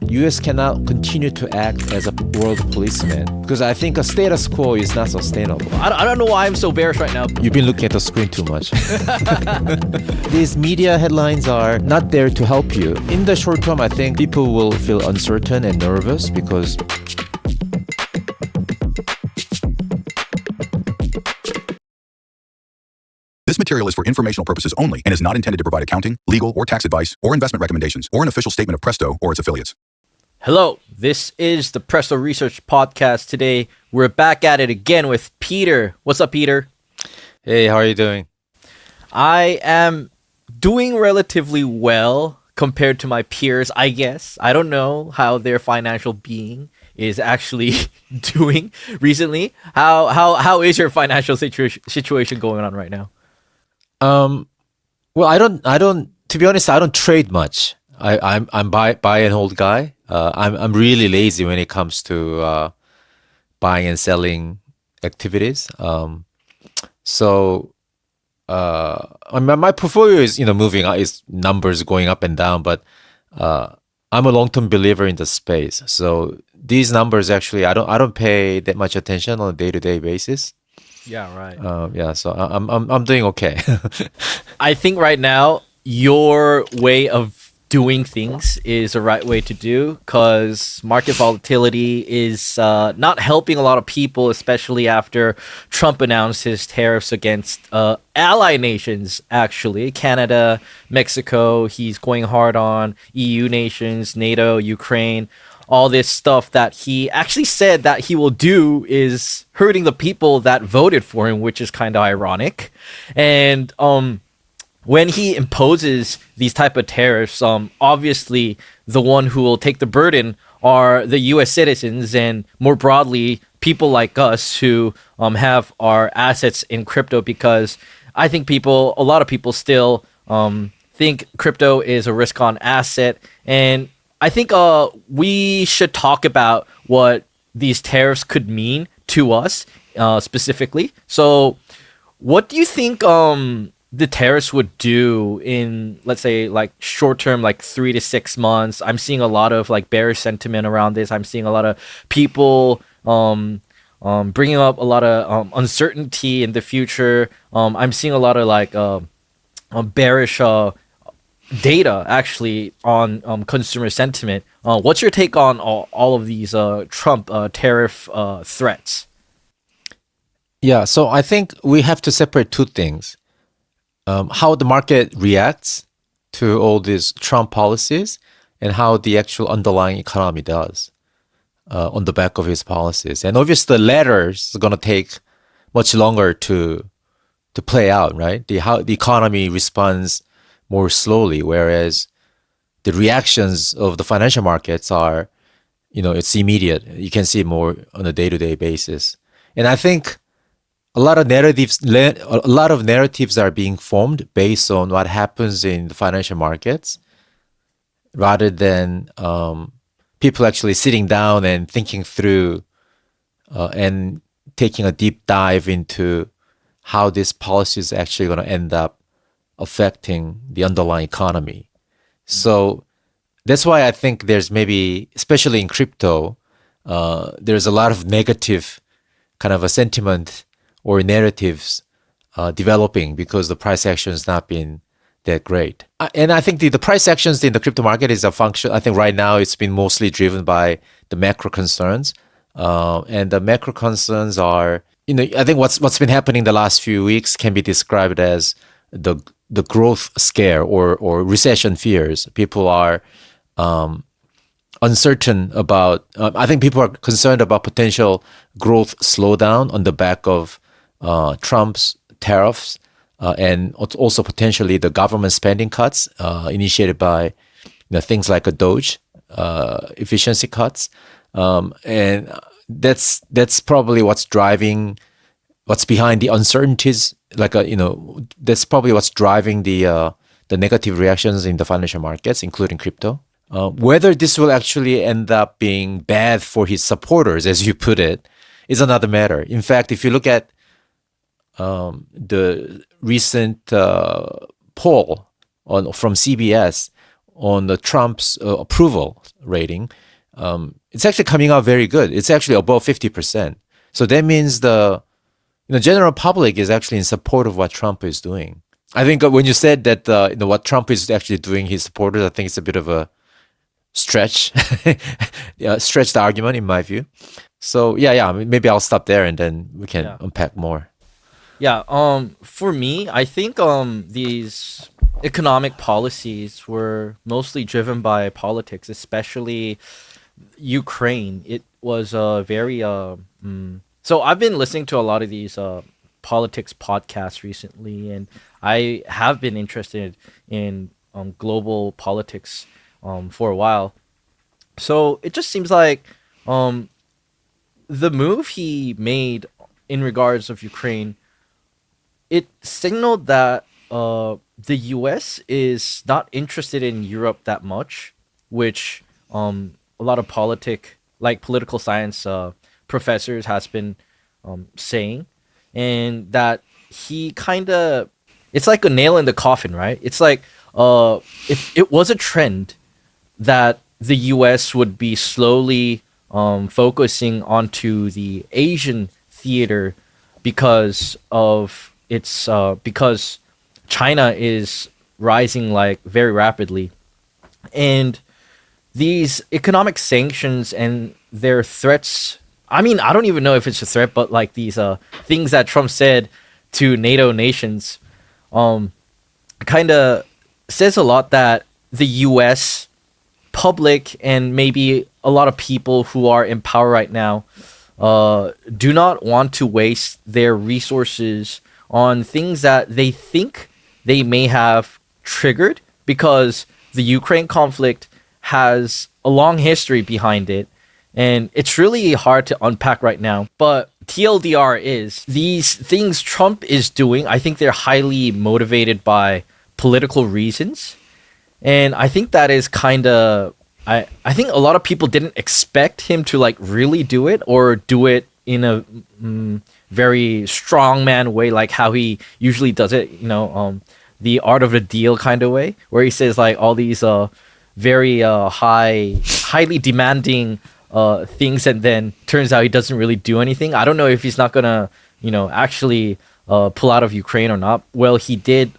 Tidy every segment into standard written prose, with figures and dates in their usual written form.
US cannot continue to act as a world policeman because I think a status quo is not sustainable. I don't know why I'm so bearish right now. You've been looking at the screen too much. These media headlines are not there to help you. In the short term, I think people will feel uncertain and nervous because This material is for informational purposes only and is not intended to provide accounting, legal, or tax advice, or investment recommendations, or an official statement of Presto or its affiliates. Hello, this is the Presto Research Podcast. Today, we're back at it again with Peter. What's up, Peter? hey, how are you doing? I am doing relatively well compared to my peers, I guess. I don't know how their financial being is actually doing recently. How is your financial situation going on right now? Well, I don't. To be honest, I don't trade much. I'm buy and hold guy. I'm really lazy when it comes to buying and selling activities. So my portfolio is moving. Is numbers going up and down, but I'm a long-term believer in the space. So these numbers actually, I don't pay that much attention on a day-to-day basis. Yeah, right. Yeah, so I'm doing okay. I think right now your way of doing things is the right way to do because market volatility is not helping a lot of people, especially after Trump announced his tariffs against ally nations, actually. Canada, Mexico, he's going hard on EU nations, NATO, Ukraine. All this stuff that he actually said that he will do is hurting the people that voted for him, which is kind of ironic. And when he imposes these type of tariffs, obviously the one who will take the burden are the U.S. citizens and more broadly people like us who have our assets in crypto, because I think a lot of people still think crypto is a risk-on asset. And I think we should talk about what these tariffs could mean to us specifically. So what do you think the tariffs would do in, let's say, like short term, like 3 to 6 months? I'm seeing a lot of like bearish sentiment around this. I'm seeing a lot of people bringing up a lot of uncertainty in the future. I'm seeing a lot of like bearish data actually on consumer sentiment. What's your take on all of these Trump tariff threats? Yeah, so I think we have to separate two things. How the market reacts to all these Trump policies and how the actual underlying economy does on the back of his policies. And obviously the latter is going to take much longer to play out, right? How the economy responds more slowly, whereas the reactions of the financial markets are, it's immediate. You can see more on a day-to-day basis. And I think a lot of narratives are being formed based on what happens in the financial markets rather than people actually sitting down and thinking through and taking a deep dive into how this policy is actually going to end up affecting the underlying economy. So that's why I think there's maybe, especially in crypto, there's a lot of negative kind of a sentiment or narratives developing because the price action has not been that great. And I think the price actions in the crypto market is a function. I think right now it's been mostly driven by the macro concerns. And the macro concerns are, I think what's been happening the last few weeks can be described as the growth scare or recession fears. People are uncertain about, I think people are concerned about potential growth slowdown on the back of Trump's tariffs and also potentially the government spending cuts initiated by things like a Doge efficiency cuts. And that's probably what's behind the uncertainties. That's probably what's driving the negative reactions in the financial markets, including crypto. Whether this will actually end up being bad for his supporters, as you put it, is another matter. In fact, if you look at the recent poll from CBS, on the Trump's approval rating, it's actually coming out very good. It's actually above 50%. So that means the general public is actually in support of what Trump is doing. I think when you said that what Trump is actually doing, his supporters, I think it's a bit of a stretch, stretch the argument in my view. So yeah, maybe I'll stop there and then we can unpack more. Yeah, for me, I think these economic policies were mostly driven by politics, especially Ukraine. It was very so I've been listening to a lot of these politics podcasts recently, and I have been interested in global politics for a while. So it just seems like the move he made in regards of Ukraine, it signaled that the U.S. is not interested in Europe that much, which a lot of political science professors has been saying, and that he kind of, it's like a nail in the coffin, right? It's like it was a trend that the U.S. would be slowly focusing onto the Asian theater because of because China is rising like very rapidly, and these economic sanctions and their threats. I mean, I don't even know if it's a threat, but like these things that Trump said to NATO nations, kind of says a lot that the U.S. public and maybe a lot of people who are in power right now do not want to waste their resources on things that they think they may have triggered, because the Ukraine conflict has a long history behind it, and it's really hard to unpack right now. But TLDR is, these things Trump is doing, I think they're highly motivated by political reasons. And I think that is kind of, I think a lot of people didn't expect him to like really do it, or do it in a very strongman way, like how he usually does it, the art of the deal kind of way, where he says like all these very highly demanding things, and then turns out he doesn't really do anything. I don't know if he's not gonna, actually pull out of Ukraine or not. Well, he did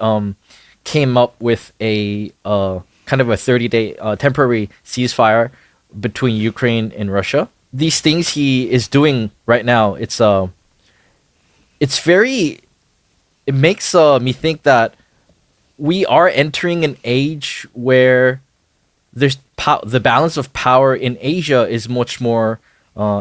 came up with a kind of a 30-day temporary ceasefire between Ukraine and Russia. These things he is doing right now, it makes me think that we are entering an age where there's the balance of power in Asia is much more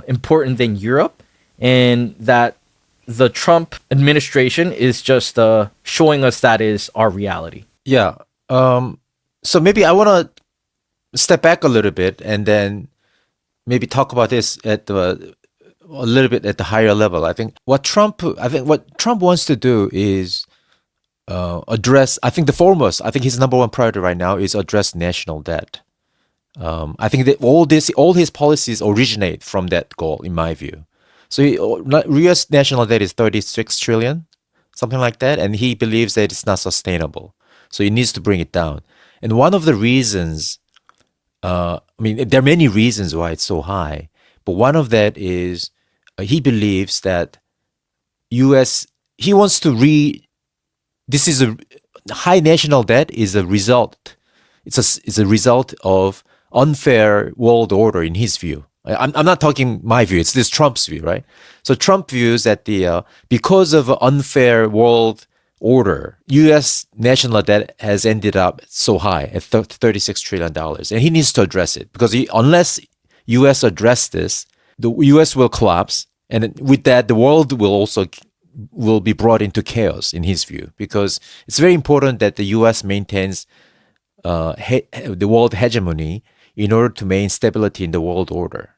important than Europe, and that the Trump administration is just showing us that is our reality. Yeah. So maybe I want to step back a little bit and then maybe talk about this a little bit at the higher level. I think what Trump wants to do is address. I think his number one priority right now is address national debt. I think that all his policies originate from that goal, in my view. So U.S. national debt is 36 trillion, something like that, and he believes that it's not sustainable. So he needs to bring it down. And one of the reasons, there are many reasons why it's so high, but one of that is he believes that he wants to this is a high national debt is a result. It's a result of unfair world order in his view. I'm not talking my view. It's this Trump's view, right? So Trump views that because of unfair world order, U.S. national debt has ended up so high at $36 trillion, and he needs to address it, because unless U.S. address this, the U.S. will collapse, and with that, the world will be brought into chaos in his view, because it's very important that the U.S. maintains the world hegemony in order to maintain stability in the world order.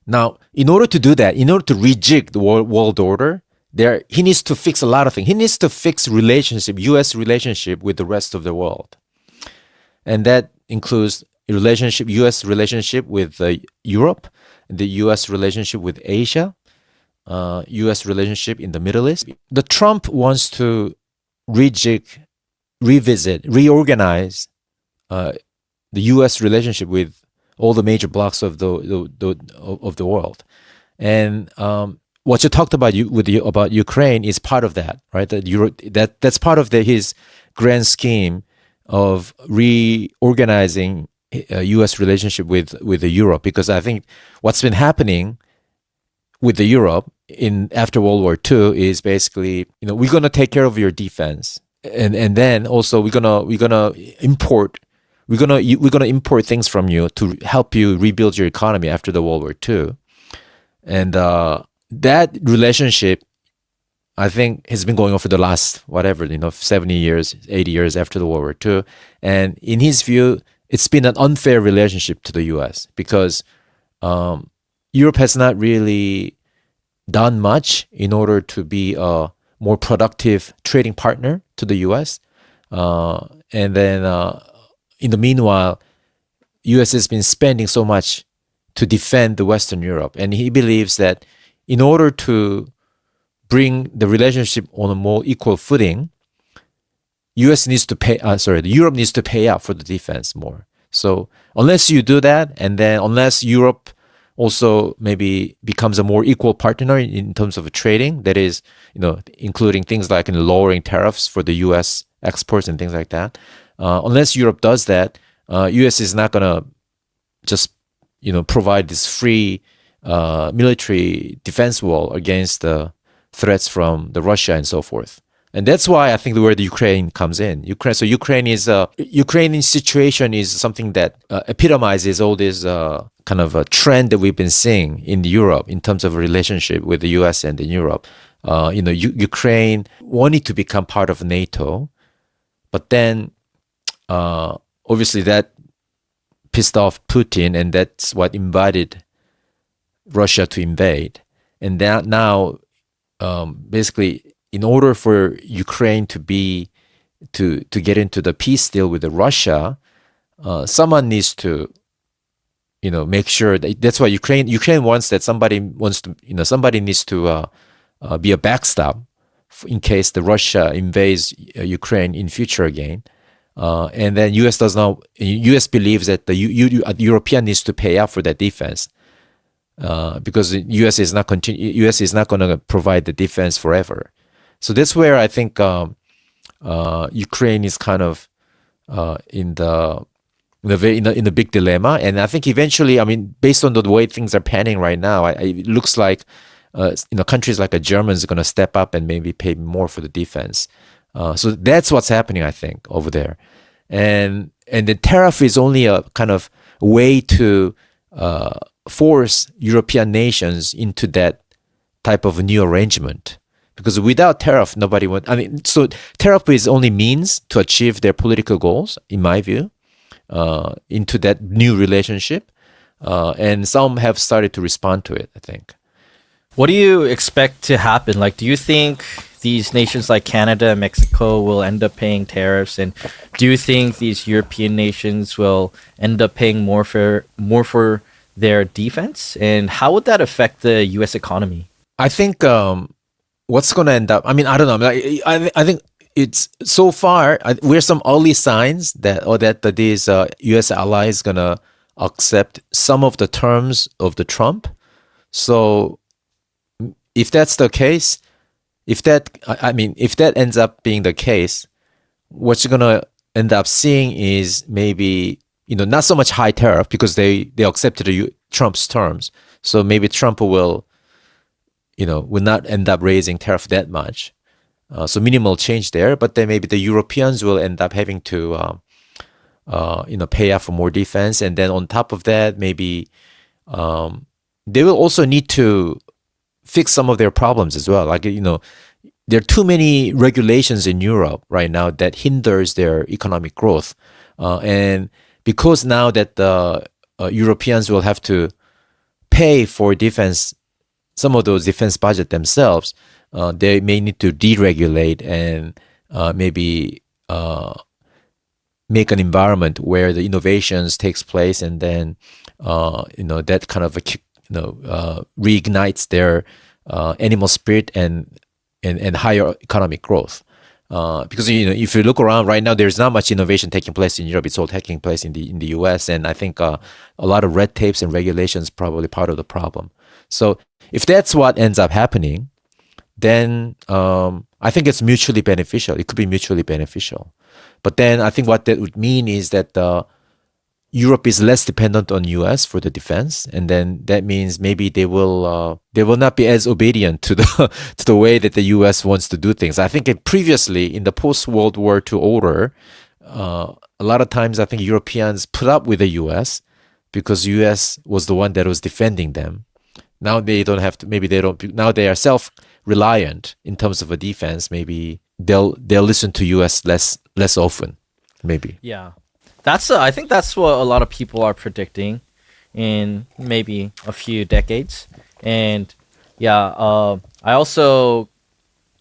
Now, in order to do that, in order to rejig the world order, he needs to fix a lot of things. He needs to fix U.S. relationship with the rest of the world. And that includes U.S. relationship with Europe, the U.S. relationship with Asia, U.S. relationship in the Middle East. The Trump wants to reorganize the U.S. relationship with all the major blocks of the world. And what you talked about about Ukraine is part of that, right? That's part of his grand scheme of reorganizing U.S. relationship with the Europe, because I think what's been happening with the Europe after World War II is basically, we're gonna take care of your defense, and then also we're gonna import things from you to help you rebuild your economy after the World War II, and that relationship, I think, has been going on for the last 70 years, 80 years after the World War II, and in his view, it's been an unfair relationship to the U.S. because Europe has not really done much in order to be a more productive trading partner to the U.S. And then in the meanwhile, U.S. has been spending so much to defend the Western Europe. And he believes that in order to bring the relationship on a more equal footing, Europe needs to pay out for the defense more. So unless you do that, and then unless Europe also maybe becomes a more equal partner in terms of trading, that is, including things like lowering tariffs for the U.S. exports and things like that. Unless Europe does that, U.S. is not gonna just provide this free military defense wall against the threats from the Russia and so forth. And that's why I think where the Ukraine comes in. Ukrainian situation is something that epitomizes all this kind of a trend that we've been seeing in Europe in terms of a relationship with the U.S. and in Europe. Ukraine wanted to become part of NATO, but then obviously that pissed off Putin, and that's what invited Russia to invade. And that now, basically, in order for Ukraine to get into the peace deal with Russia, someone needs to, make sure that's why Ukraine wants that somebody needs to be a backstop in case the Russia invades Ukraine in future again. And then U.S. believes that the European needs to pay out for that defense, because U.S. is not going to provide the defense forever. So that's where I think Ukraine is kind of in the big dilemma. And I think eventually, based on the way things are panning right now, it looks like countries like Germany are going to step up and maybe pay more for the defense. So that's what's happening, I think, over there. And the tariff is only a kind of way to force European nations into that type of new arrangement. Because without tariff, nobody would. So tariff is only means to achieve their political goals, in my view, into that new relationship. And some have started to respond to it, I think. What do you expect to happen? Do you think these nations like Canada and Mexico will end up paying tariffs? And do you think these European nations will end up paying more for their defense? And how would that affect the U.S. economy? I think what's going to end up, I don't know. I think it's so far, we're some early signs that these U.S. allies going to accept some of the terms of the Trump. So if that's the case, if that ends up being the case, what you're going to end up seeing is maybe, not so much high tariff because they accepted Trump's terms. So maybe Trump will not end up raising tariff that much. So minimal change there, but then maybe the Europeans will end up having to, pay out for more defense. And then on top of that, maybe they will also need to fix some of their problems as well. There are too many regulations in Europe right now that hinders their economic growth. And because now that the Europeans will have to pay for defense, some of those defense budget themselves, they may need to deregulate and maybe make an environment where the innovations takes place, and then that kind of reignites their animal spirit and higher economic growth. Because if you look around right now, there's not much innovation taking place in Europe. It's all taking place in the US, and I think a lot of red tapes and regulations probably part of the problem. So if that's what ends up happening, then I think it's mutually beneficial. It could be mutually beneficial. But then I think what that would mean is that Europe is less dependent on US for the defense, and then that means maybe they will not be as obedient to the to the way that the US wants to do things. I think previously in the post World War II order, a lot of times I think Europeans put up with the US because US was the one that was defending them. Now they don't have to. Maybe they don't. Now they are self-reliant in terms of a defense. Maybe they'll listen to US less often. Maybe. Yeah. I think that's what a lot of people are predicting in maybe a few decades. And yeah, I also,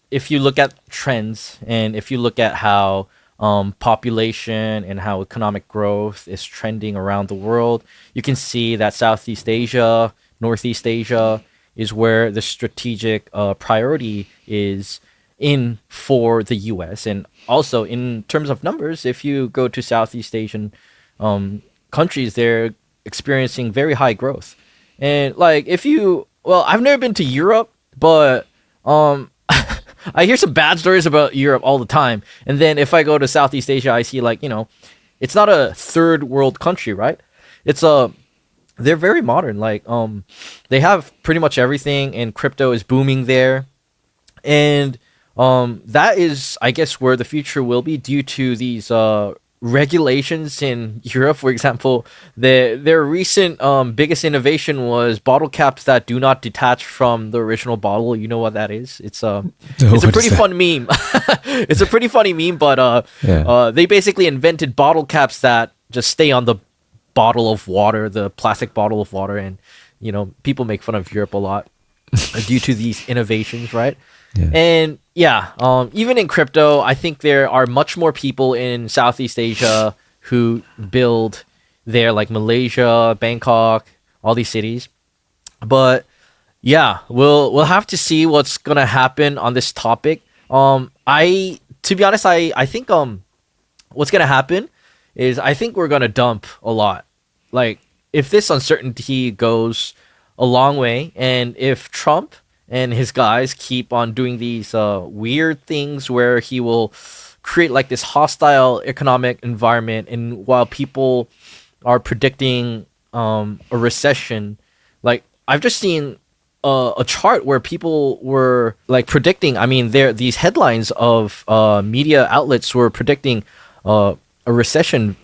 if you look at trends and if you look at how population and how economic growth is trending around the world, you can see that Southeast Asia, Northeast Asia is where the strategic priority is in for the US. And also in terms of numbers, if you go to Southeast Asian countries, they're experiencing very high growth. And like I've never been to Europe, but I hear some bad stories about Europe all the time. And then if I go to Southeast Asia, I see it's not a third world country, right? They're very modern. They have pretty much everything, and crypto is booming there. And that is, I guess, where the future will be due to these regulations in Europe. For example, their recent biggest innovation was bottle caps that do not detach from the original bottle. You know what that is? It's a pretty fun meme. It's a pretty funny meme, but they basically invented bottle caps that just stay on the bottle of water, the plastic bottle of water, and people make fun of Europe a lot due to these innovations, right? Yeah. And even in crypto, I think there are much more people in Southeast Asia who build there, like Malaysia, Bangkok, all these cities. But yeah, we'll have to see what's gonna happen on this topic. To be honest, I think what's gonna happen is I think we're gonna dump a lot. Like if this uncertainty goes a long way, and if Trump and his guys keep on doing these weird things where he will create like this hostile economic environment, and while people are predicting a recession, like I've just seen a chart where people were like predicting, these headlines of media outlets were predicting a recession.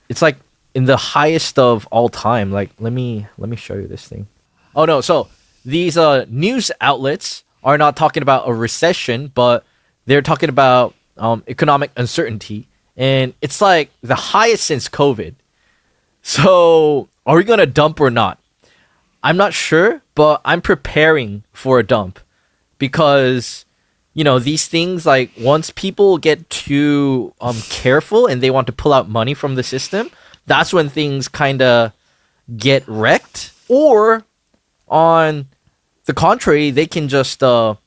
It's like in the highest of all time. Like let me show you this thing. Oh no, so these news outlets are not talking about a recession, but they're talking about economic uncertainty, and it's like the highest since COVID. So are we gonna dump or not? I'm not sure, but I'm preparing for a dump because these things, like once people get too careful and they want to pull out money from the system, that's when things kind of get wrecked. Or on the contrary, they can just pull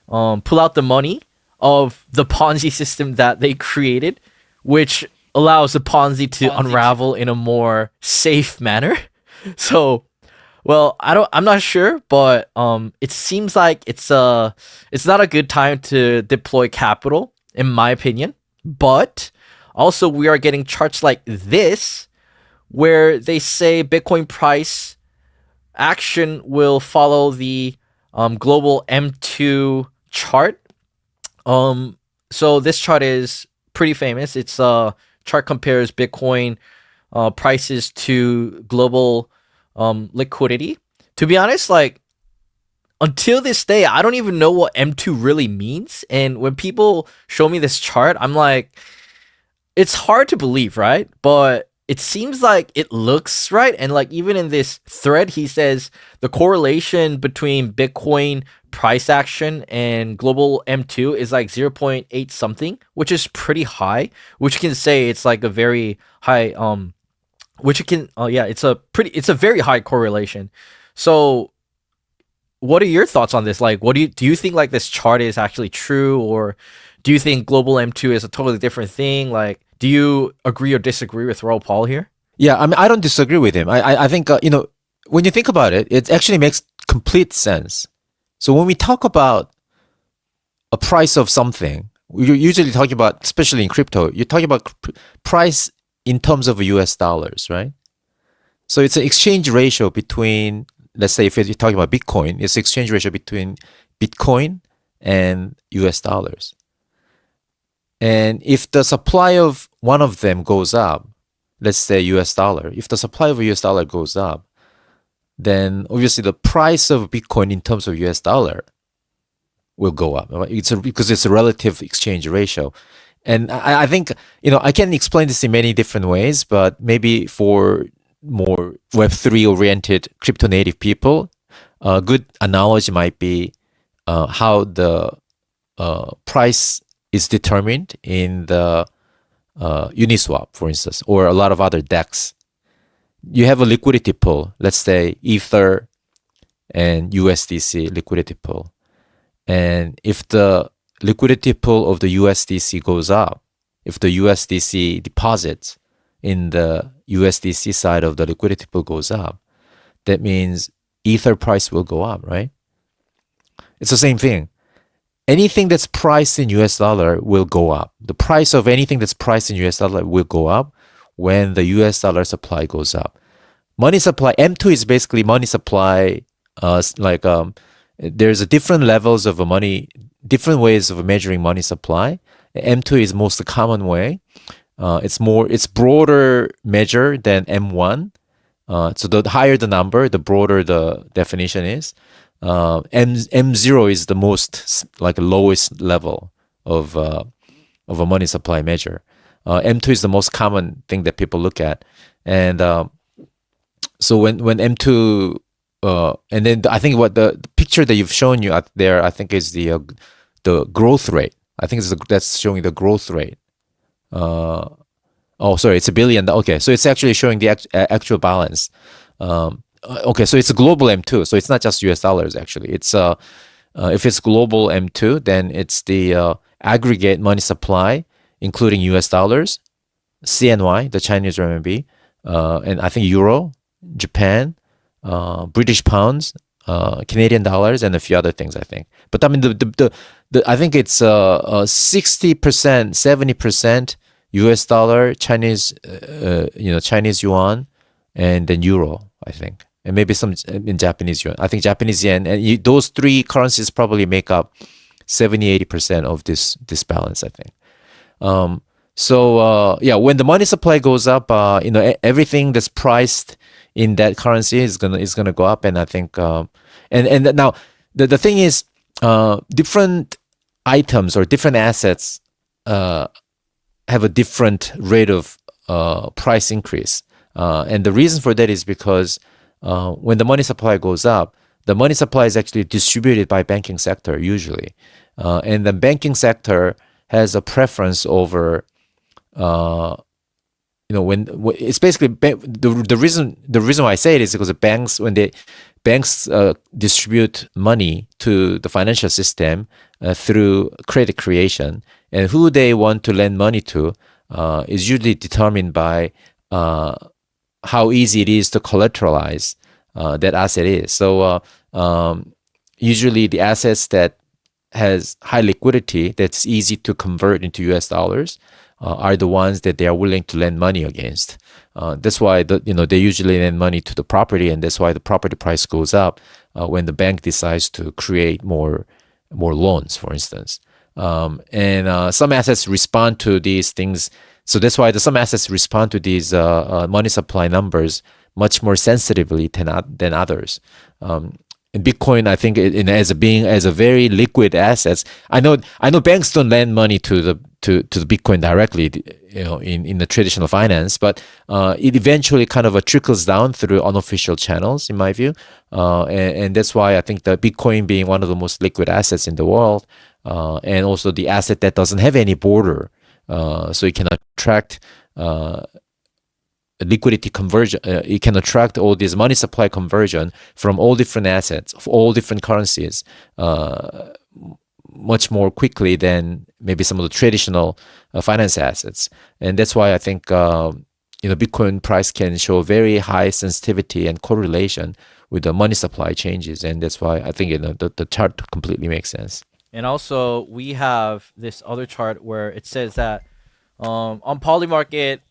out the money of the Ponzi system that they created, which allows the Ponzi to unravel in a more safe manner. So, well, I'm not sure, but it seems like it's not a good time to deploy capital, in my opinion. But also, we are getting charts like this, where they say Bitcoin price action will follow the global M2 chart. So this chart is pretty famous. It's chart compares Bitcoin prices to global liquidity. To be honest, like until this day, I don't even know what M2 really means. And when people show me this chart, I'm like, it's hard to believe, right? But it seems like it looks right. And like even in this thread, he says the correlation between Bitcoin price action and global M2 is like 0.8 something, which is pretty high, which you can say it's like a very high it's a very high correlation. So what are your thoughts on this? Like, what do you think like this chart is actually true, or Do you think global M2 is a totally different thing? Like, do you agree or disagree with Raoul Paul here? Yeah, I mean, I don't disagree with him. I think, when you think about it, it actually makes complete sense. So when we talk about a price of something, you're usually talking about, especially in crypto, you're talking about price in terms of US dollars, right? So it's an exchange ratio between, let's say if you're talking about Bitcoin, it's exchange ratio between Bitcoin and US dollars. And if the supply of one of them goes up, let's say US dollar, if the supply of US dollar goes up, then obviously the price of Bitcoin in terms of US dollar will go up. Because it's a relative exchange ratio. And I think, I can explain this in many different ways, but maybe for more Web3 oriented crypto native people, a good analogy might be how the price is determined in the Uniswap, for instance, or a lot of other DEX. You have a liquidity pool, let's say Ether and USDC liquidity pool. And if the liquidity pool of the USDC goes up, if the USDC deposits in the USDC side of the liquidity pool goes up, that means Ether price will go up, right? It's the same thing. Anything that's priced in US dollar will go up. The price of anything that's priced in US dollar will go up when the US dollar supply goes up. Money supply, M2 is basically money supply, there's a different levels of money, different ways of measuring money supply. M2 is most common way. It's broader measure than M1. So the higher the number, the broader the definition is. M0 is the most lowest level of a money supply measure. M2 is the most common thing that people look at, and so when M2 and then I think what the picture that you've shown you out there, I think is the growth rate. I think that's showing the growth rate. Sorry, it's $1 billion. Okay, so it's actually showing the actual balance. Okay, so it's a global M2, so it's not just US dollars actually. It's if it's global M2, then it's the aggregate money supply, including US dollars, CNY, the Chinese renminbi, and I think Euro, Japan, British pounds, Canadian dollars, and a few other things, I think. But I mean, I think it's 60%, 70% US dollar, Chinese, Chinese yuan, and then Euro, I think. And maybe some in Japanese yuan. I think Japanese yen, and those three currencies probably make up 70-80% of this balance, I think. When the money supply goes up, everything that's priced in that currency is gonna go up, and I think and now the thing is, different items or different assets have a different rate of price increase, and the reason for that is because when the money supply goes up, the money supply is actually distributed by banking sector usually, and the banking sector has a preference over when it's basically the reason why I say it is because the banks distribute money to the financial system through credit creation, and who they want to lend money to is usually determined by how easy it is to collateralize that asset is. So usually the assets that has high liquidity, that's easy to convert into US dollars, are the ones that they are willing to lend money against. That's why they usually lend money to the property, and that's why the property price goes up when the bank decides to create more loans, for instance. And some assets respond to these things. So that's why some assets respond to these money supply numbers much more sensitively than others. And Bitcoin, I think, as a very liquid assets, I know banks don't lend money to the Bitcoin directly, in the traditional finance, but it eventually kind of trickles down through unofficial channels, in my view, and that's why I think that Bitcoin being one of the most liquid assets in the world, and also the asset that doesn't have any border, so it can attract liquidity conversion. It can attract all this money supply conversion from all different assets of all different currencies much more quickly than maybe some of the traditional finance assets. And that's why I think Bitcoin price can show very high sensitivity and correlation with the money supply changes. And that's why I think the chart completely makes sense. And also, we have this other chart where it says that on poly market,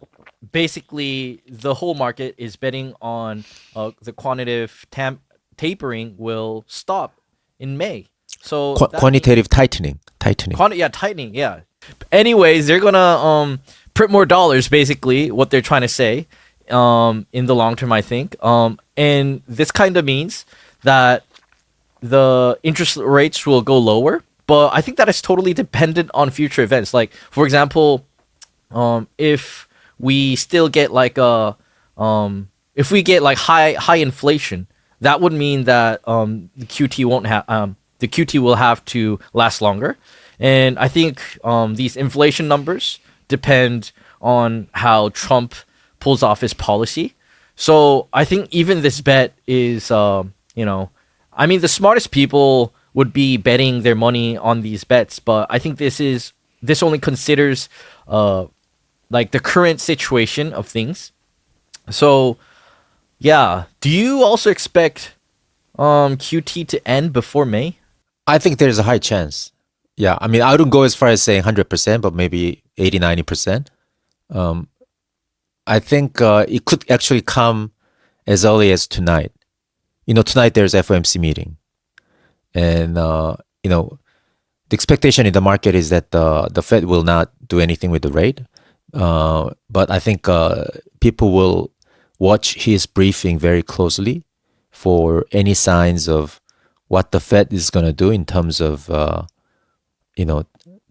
basically the whole market is betting on the quantitative tapering will stop in May. So Quantitative tightening. Tightening. Yeah. Anyways, they're gonna print more dollars. Basically, what they're trying to say in the long term, I think. And this kind of means that the interest rates will go lower. But I think that is totally dependent on future events. Like, for example, if we still get like if we get like high inflation, that would mean that the QT will have to last longer. And I think these inflation numbers depend on how Trump pulls off his policy. So I think even this bet is, the smartest people would be betting their money on these bets, but I think this only considers like the current situation of things. So yeah, do you also expect QT to end before May? I think there's a high chance. Yeah, I mean, I wouldn't go as far as saying 100%, but maybe 80-90%. I think it could actually come as early as tonight. Tonight there's FOMC meeting. And, the expectation in the market is that the Fed will not do anything with the rate. But I think people will watch his briefing very closely for any signs of what the Fed is going to do in terms of,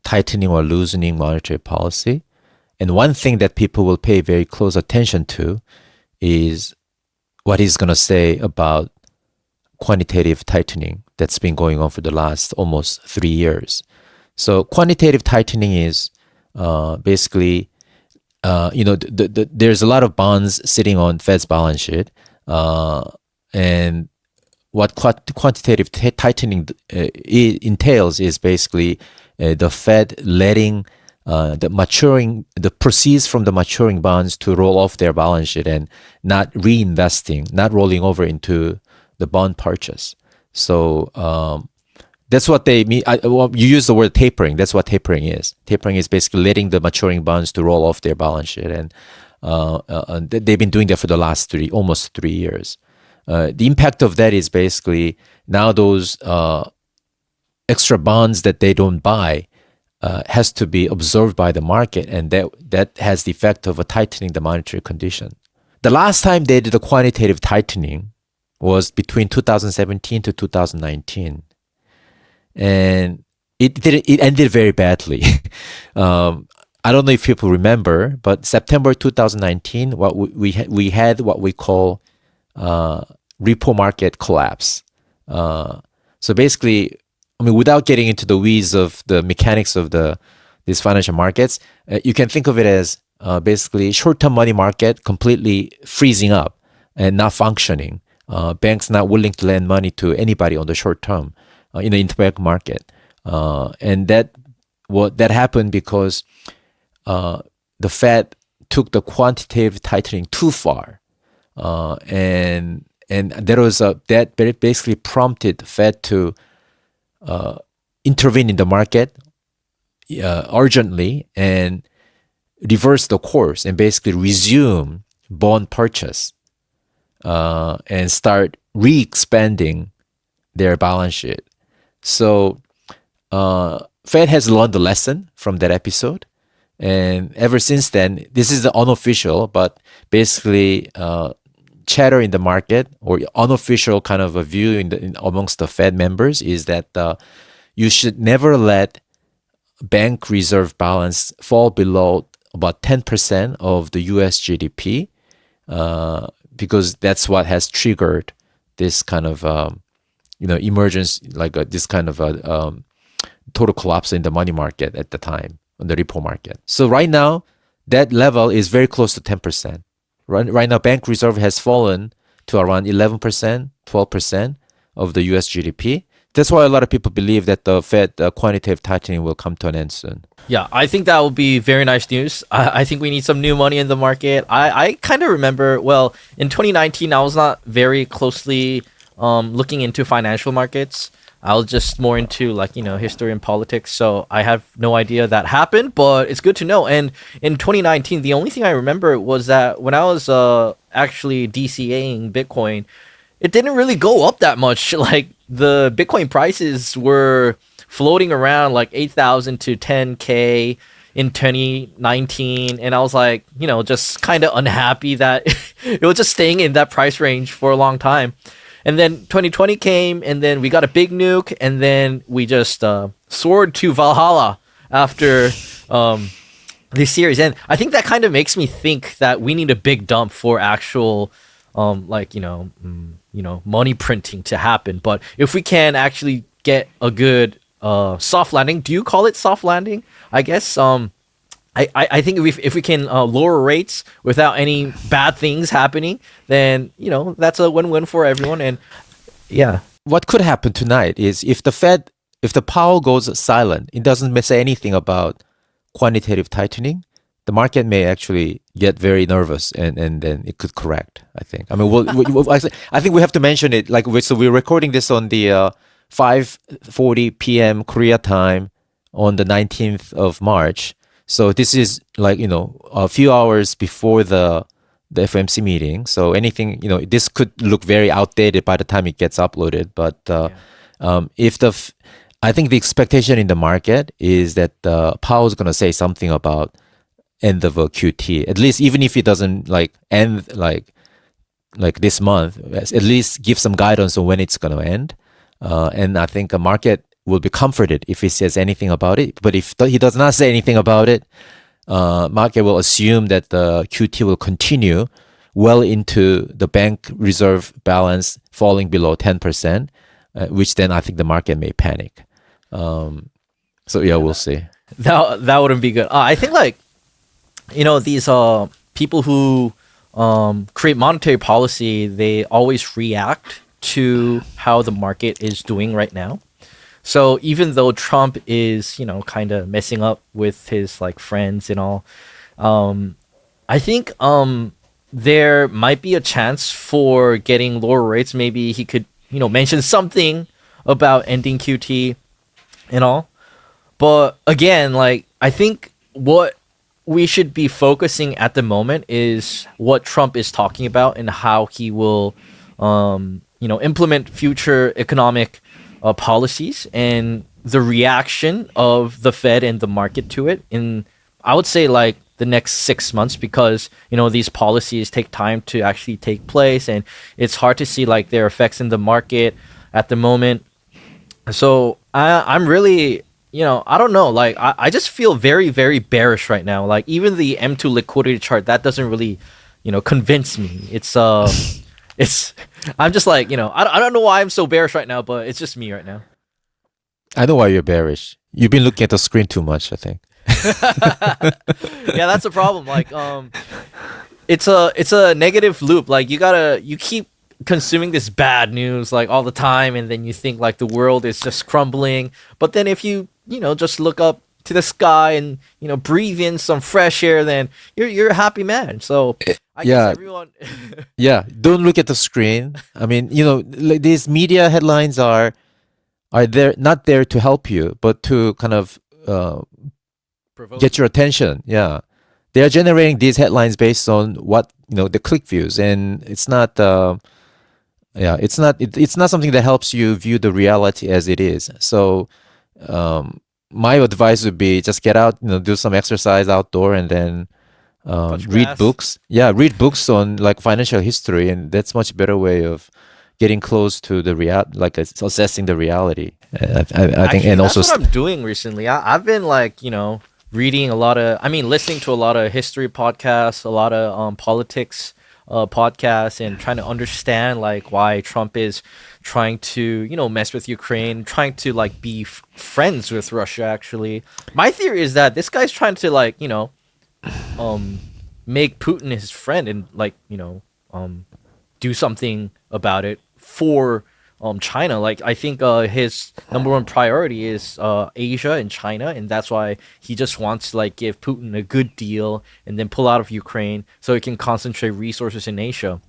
tightening or loosening monetary policy. And one thing that people will pay very close attention to is what he's going to say about quantitative tightening that's been going on for the last almost 3 years. So quantitative tightening is basically, there's a lot of bonds sitting on Fed's balance sheet. And what quantitative tightening entails is basically the Fed letting the proceeds from the maturing bonds to roll off their balance sheet and not reinvesting, not rolling over into the bond purchase. So that's what they mean. You use the word tapering. That's what tapering is. Tapering is basically letting the maturing bonds to roll off their balance sheet, and they've been doing that for the last almost 3 years. The impact of that is basically now those extra bonds that they don't buy has to be observed by the market, and that has the effect of tightening the monetary condition. The last time they did a quantitative tightening was between 2017 to 2019, and it ended very badly. I don't know if people remember, but September 2019, we had what we call repo market collapse. So basically, I mean, without getting into the weeds of the mechanics of these financial markets, you can think of it as basically short-term money market completely freezing up and not functioning. Banks not willing to lend money to anybody on the short term in the interbank market, and that happened because the Fed took the quantitative tightening too far, and that basically prompted the Fed to intervene in the market urgently and reverse the course and basically resume bond purchase and start re-expanding their balance sheet. So Fed has learned the lesson from that episode, and ever since then, this is the unofficial, but basically chatter in the market or unofficial kind of a view amongst the Fed members is that you should never let bank reserve balance fall below about 10% of the US GDP, because that's what has triggered this kind of emergence, like this kind of total collapse in the money market at the time, on the repo market. So right now, that level is very close to 10%. Right now, bank reserve has fallen to around 11%, 12% of the US GDP. That's why a lot of people believe that the Fed quantitative tightening will come to an end soon. Yeah, I think that would be very nice news. I think we need some new money in the market. I kind of remember, well, in 2019, I was not very closely looking into financial markets. I was just more into like, history and politics. So I have no idea that happened, but it's good to know. And in 2019, the only thing I remember was that when I was actually DCAing Bitcoin, it didn't really go up that much. Like the Bitcoin prices were floating around like 8,000 to 10K in 2019. And I was like, just kind of unhappy that it was just staying in that price range for a long time. And then 2020 came, and then we got a big nuke, and then we just soared to Valhalla after this series. And I think that kind of makes me think that we need a big dump for actual, money printing to happen. But if we can actually get a good soft landing, do you call it soft landing? I guess I think if we can lower rates without any bad things happening, then that's a win-win for everyone. And yeah, What could happen tonight is if the Powell goes silent, it doesn't say anything about quantitative tightening, the market may actually get very nervous and then it could correct, I think. I mean, I think we have to mention it. So we're recording this on the 5:40 p.m. Korea time on the 19th of March. So this is a few hours before the FOMC meeting. So anything, this could look very outdated by the time it gets uploaded. But I think the expectation in the market is that Powell's going to say something about end of a QT. At least even if it doesn't end this month, at least give some guidance on when it's going to end. And I think a market will be comforted if he says anything about it. But if he does not say anything about it, market will assume that the QT will continue well into the bank reserve balance falling below 10%, which then I think the market may panic. So yeah, we'll see. that wouldn't be good. I think these people who create monetary policy, they always react to how the market is doing right now. So even though Trump is, kind of messing up with his friends and all, I think there might be a chance for getting lower rates. Maybe he could, mention something about ending QT and all. But again, I think what we should be focusing at the moment is what Trump is talking about and how he will, implement future economic policies and the reaction of the Fed and the market to it in, I would say, the next 6 months, because these policies take time to actually take place and it's hard to see their effects in the market at the moment. So I'm really, I don't know, I just feel very, very bearish right now. Even the M2 liquidity chart, that doesn't really convince me. It's I'm just I don't know why I'm so bearish right now, but it's just me right now. I know why you're bearish. You've been looking at the screen too much, I think. Yeah, that's a problem. It's a negative loop. You keep consuming this bad news all the time, and then you think the world is just crumbling. But then if you just look up to the sky and breathe in some fresh air, then you're a happy man. So I guess everyone yeah, don't look at the screen. I mean, these media headlines are there not there to help you, but to kind of get your attention. Yeah, they are generating these headlines based on what the click views, and it's not it's not something that helps you view the reality as it is. So my advice would be just get out, do some exercise outdoor, and then read grass. books. Yeah, read books on financial history, and that's much better way of getting close to the assessing the reality. I think, Actually, and that's also what I'm doing recently. I've been reading a lot of, listening to a lot of history podcasts, a lot of politics podcasts, and trying to understand why Trump is trying to mess with Ukraine, trying to be friends with Russia. Actually, my theory is that this guy's trying to make Putin his friend and do something about it for China. Like I think his number one priority is Asia and China, and that's why he just wants to like give Putin a good deal and then pull out of Ukraine so he can concentrate resources in Asia.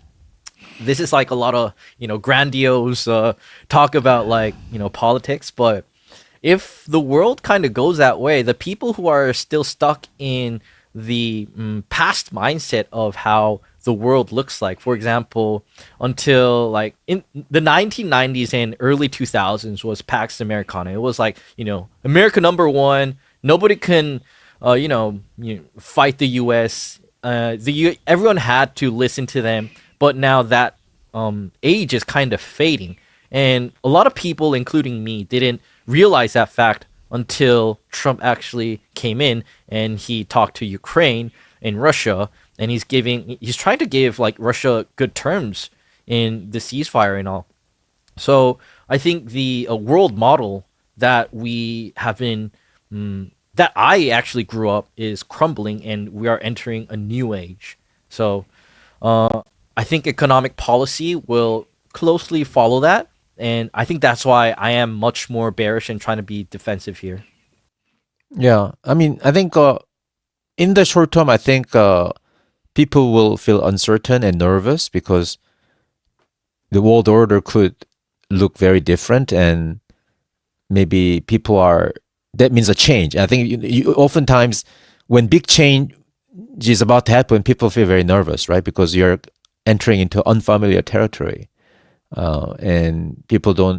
This is like a lot of grandiose talk about like politics, but if the world kind of goes that way, the people who are still stuck in the past mindset of how the world looks like, for example, until like in the 1990s and early 2000s was Pax Americana. It was like, America number one. Nobody can, fight the U.S. Everyone had to listen to them, but now that age is kind of fading. And a lot of people, including me, didn't realize that fact until Trump actually came in and he talked to Ukraine and Russia, and he's trying to give like Russia good terms in the ceasefire and all. So I think the world model that we have been that I actually grew up is crumbling, and we are entering a new age. So I think economic policy will closely follow that. And I think that's why I am much more bearish and trying to be defensive here. Yeah, I mean, I think in the short term, I think people will feel uncertain and nervous because the world order could look very different, and maybe that means a change. I think you oftentimes when big change is about to happen, people feel very nervous, right? Because you're entering into unfamiliar territory. And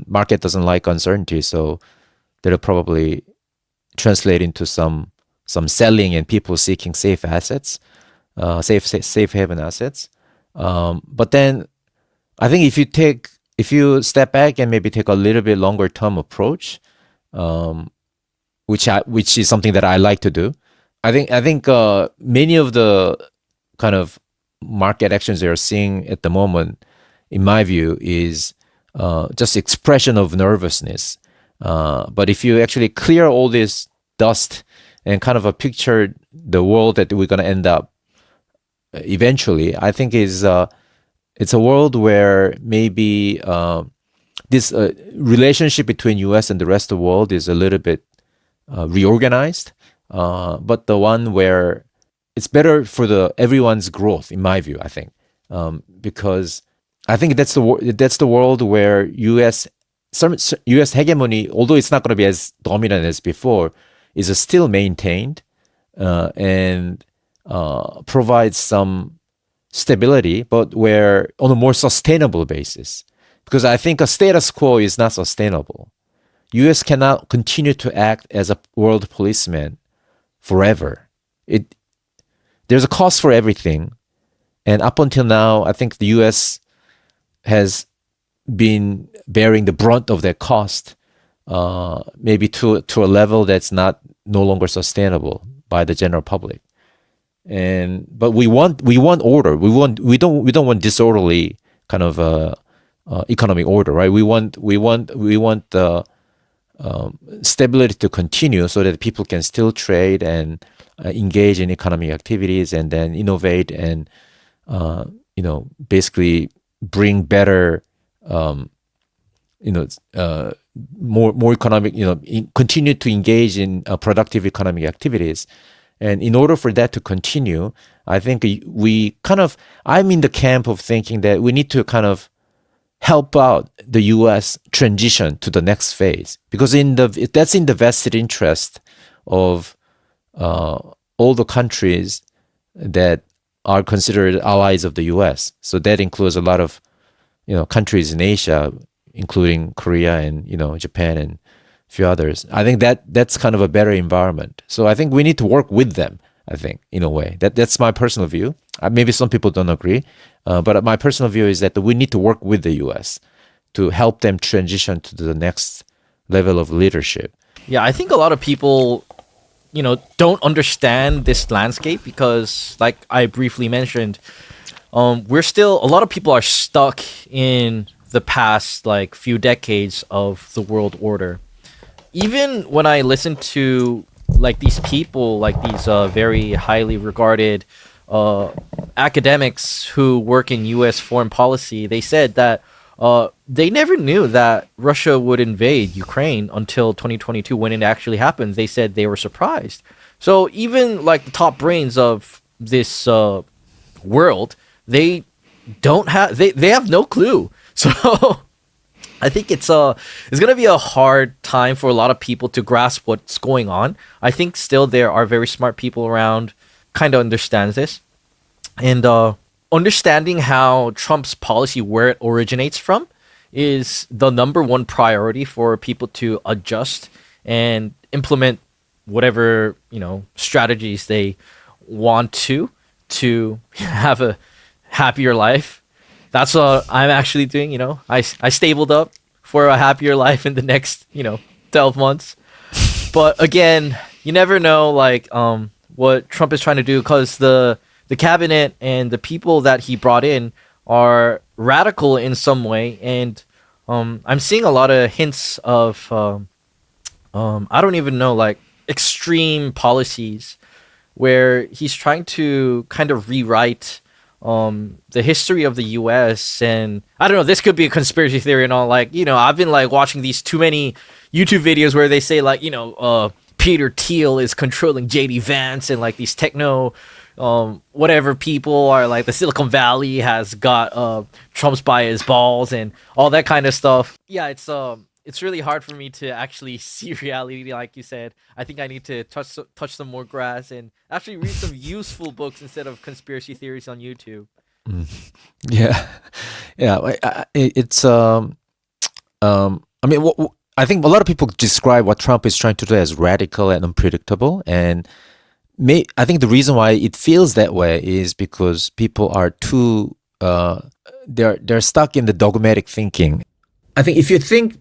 market doesn't like uncertainty, so that'll probably translate into some selling and people seeking safe assets, safe haven assets. But then I think if you step back and maybe take a little bit longer term approach, which is something that I like to do, I think many of the kind of market actions they are seeing at the moment, in my view, is just expression of nervousness. But if you actually clear all this dust and kind of picture the world that we're going to end up eventually, I think it's a world where maybe this relationship between U.S. and the rest of the world is a little bit reorganized, but the one where it's better for everyone's growth, in my view, I think, because I think that's the world where U.S. hegemony, although it's not going to be as dominant as before, is still maintained and provides some stability, but where on a more sustainable basis. Because I think a status quo is not sustainable. U.S. cannot continue to act as a world policeman forever. There's a cost for everything, and up until now, I think the U.S. has been bearing the brunt of that cost, maybe to a level that's no longer sustainable by the general public. But we want order. We don't want disorderly kind of economic order, right? We want the stability to continue so that people can still trade and engage in economic activities and then innovate and basically bring better more economic, continue to engage in productive economic activities. And in order for that to continue, I think I'm in the camp of thinking that we need to kind of help out the U.S. transition to the next phase, because that's in the vested interest of all the countries that are considered allies of the U.S. So that includes a lot of countries in Asia, including Korea and Japan and a few others. I think that's kind of a better environment. So I think we need to work with them, I think, in a way. That's my personal view. Maybe some people don't agree, but my personal view is that we need to work with the U.S. to help them transition to the next level of leadership. Yeah, I think a lot of people, don't understand this landscape because, like I briefly mentioned, a lot of people are stuck in the past like few decades of the world order. Even when I listen to like these people, like these very highly regarded academics who work in U.S. foreign policy, they said that they never knew that Russia would invade Ukraine until 2022 when it actually happened. They said they were surprised. So even like the top brains of this world, they have no clue. So I think it's gonna be a hard time for a lot of people to grasp what's going on. I think still there are very smart people around, kind of understands this, and understanding how Trump's policy, where it originates from, is the number one priority for people to adjust and implement whatever strategies they want to have a happier life. That's what I'm actually doing. I stabled up for a happier life in the next 12 months. But again, you never know what Trump is trying to do, because the cabinet and the people that he brought in are radical in some way, and I'm seeing a lot of hints of I don't even know, like extreme policies where he's trying to kind of rewrite the history of the US. And I don't know, this could be a conspiracy theory and all, I've been watching these too many YouTube videos where they say Peter Thiel is controlling JD Vance, and these techno whatever people are, the Silicon Valley has got Trump's by his balls and all that kind of stuff. Yeah, it's really hard for me to actually see reality, like you said. I think I need to touch some more grass and actually read some useful books instead of conspiracy theories on YouTube. Yeah, yeah. It's I mean, I think a lot of people describe what Trump is trying to do as radical and unpredictable, and I think the reason why it feels that way is because people are too they're stuck in the dogmatic thinking. I think if you think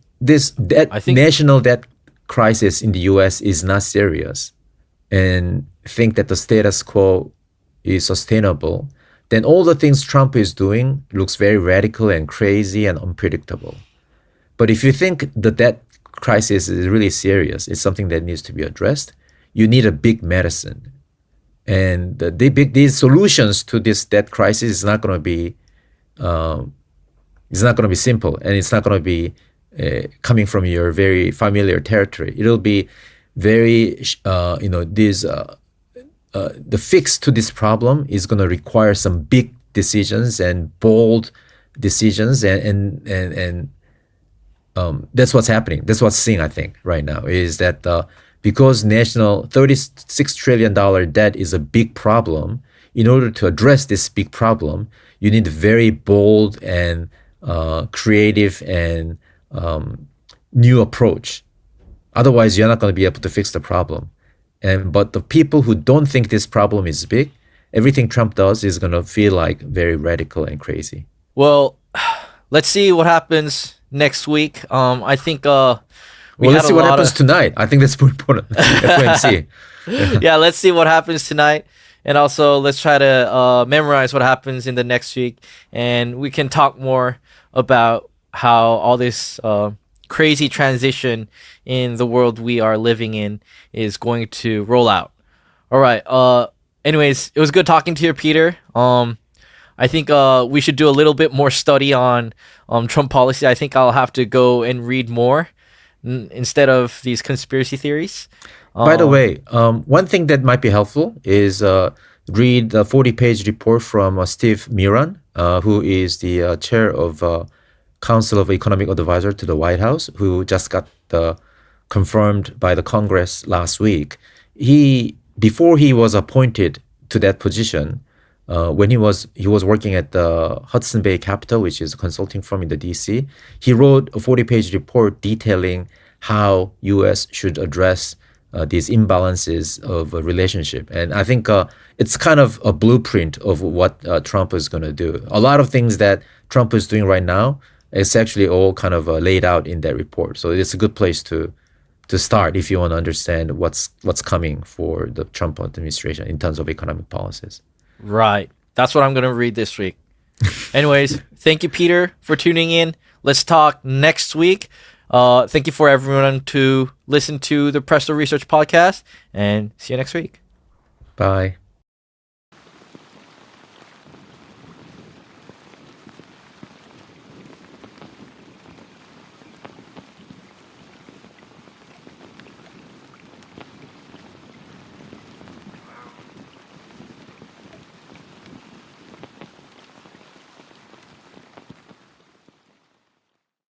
national debt crisis in the US is not serious, and think that the status quo is sustainable, then all the things Trump is doing looks very radical and crazy and unpredictable. But if you think the debt crisis is really serious, it's something that needs to be addressed, you need a big medicine. And these solutions to this debt crisis is not going to be simple, and it's not going to be coming from your very familiar territory. It'll be very the fix to this problem is going to require some big decisions and bold decisions, and that's what's happening. That's what's seeing, I think, right now, is that because national $36 trillion debt is a big problem. In order to address this big problem, you need a very bold and creative and new approach. Otherwise, you're not going to be able to fix the problem. But the people who don't think this problem is big, everything Trump does is going to feel like very radical and crazy. Well, let's see what happens next week. I think let's see what happens tonight. I think that's more important. FOMC. Yeah, let's see what happens tonight. And also, let's try to memorize what happens in the next week. And we can talk more about how all this crazy transition in the world we are living in is going to roll out. All right. Anyways, it was good talking to you, Peter. I think we should do a little bit more study on Trump policy. I think I'll have to go and read more instead of these conspiracy theories. By the way, one thing that might be helpful is read the 40-page report from Steve Miran, who is the chair of Council of Economic Advisor to the White House, who just got confirmed by the Congress last week. Before he was appointed to that position, when he was working at the Hudson Bay Capital, which is a consulting firm in the DC, he wrote a 40-page report detailing how U.S. should address these imbalances of a relationship. And I think it's kind of a blueprint of what Trump is going to do. A lot of things that Trump is doing right now, it's actually all kind of laid out in that report. So it's a good place to start if you want to understand what's coming for the Trump administration in terms of economic policies. Right. That's what I'm going to read this week. Anyways, thank you, Peter, for tuning in. Let's talk next week. Thank you for everyone to listen to the Presto Research Podcast, and see you next week. Bye.